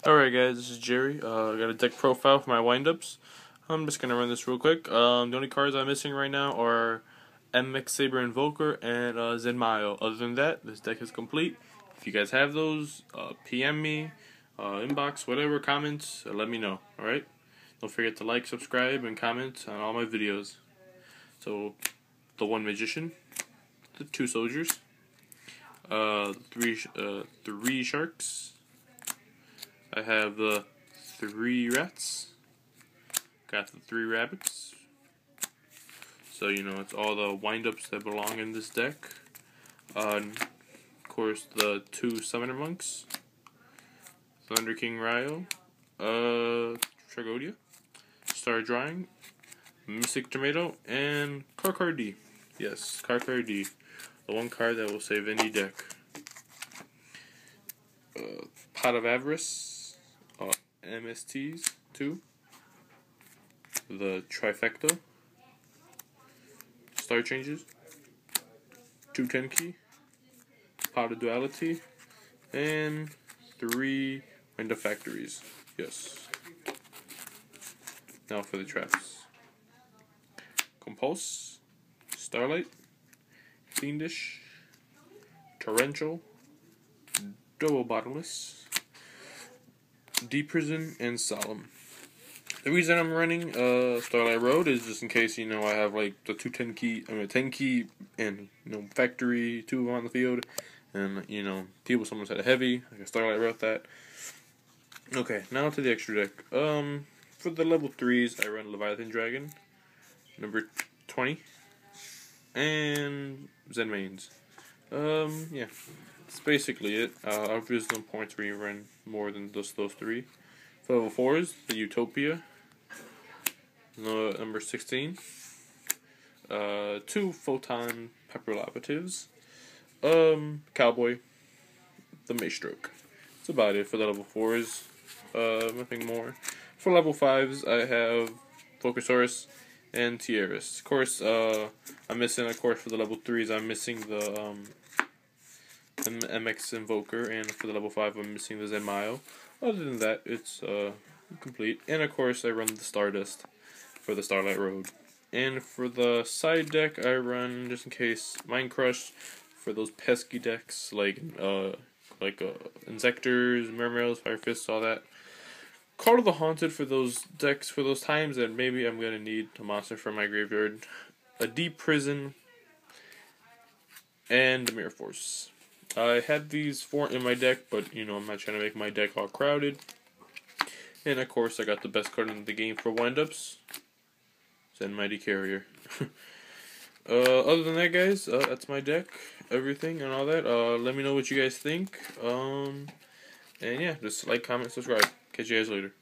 Alright guys, this is Jerry. I got a deck profile for my windups. I'm just gonna run this real quick. The only cards I'm missing right now are MX Saber Invoker and Zenmayo. Other than that, this deck is complete. If you guys have those, PM me, inbox, whatever, comments, let me know. Alright? Don't forget to like, subscribe, and comment on all my videos. So, the 1 Magician, the 2 Soldiers, 3 Sharks, I have the 3 Rats, got the 3 Rabbits, so you know it's all the windups that belong in this deck. Of course the 2 Summoner Monks, Thunder King Ryo, Tragodia, Star Drawing, Mystic Tomato, and Card D. Yes, Card D, the 1 card that will save any deck. Pot of Avarice, MSTs 2, the Trifecta, Star Changes, 2 Tenki, Pot of Duality, and 3 Window Factories. Yes. Now for the traps. Compulse, Starlight, Fiendish, Torrential, Double Bottomless, Deep Prison, and Solemn. The reason I'm running Starlight Road is just in case, you know, I have like the 2 10 key and, you know, factory, 2 of them on the field, and, you know, someone said a heavy, I can Starlight Road that. Okay, now to the extra deck. For the level 3s, I run Leviathan Dragon, number 20, and Zen Mains. Yeah. That's basically it. There's no points where you run more than just those 3. For level 4s, the Utopia, number 16, 2 Photon Pepperlapatives, Cowboy, the Maestroke. That's about it for the level 4s. Nothing more. For level 5s, I have Focusaurus and Tierras. Of course, I'm missing, of course, for the level 3s, I'm missing the MX Invoker, and for the level 5 I'm missing the Zenmayo. Other than that, it's complete. And of course I run the Stardust for the Starlight Road. And for the side deck I run, just in case, Mind Crush for those pesky decks like Insectors, Mermails, Fire Fists, all that. Call of the Haunted for those decks, for those times that maybe I'm gonna need a monster from my graveyard. A Deep Prison, and the Mirror Force. I had these 4 in my deck, but, you know, I'm not trying to make my deck all crowded. And, of course, I got the best card in the game for windups. Zen Mighty Carrier. Other than that, guys, that's my deck, everything, and all that. Let me know what you guys think. And, yeah, just like, comment, subscribe. Catch you guys later.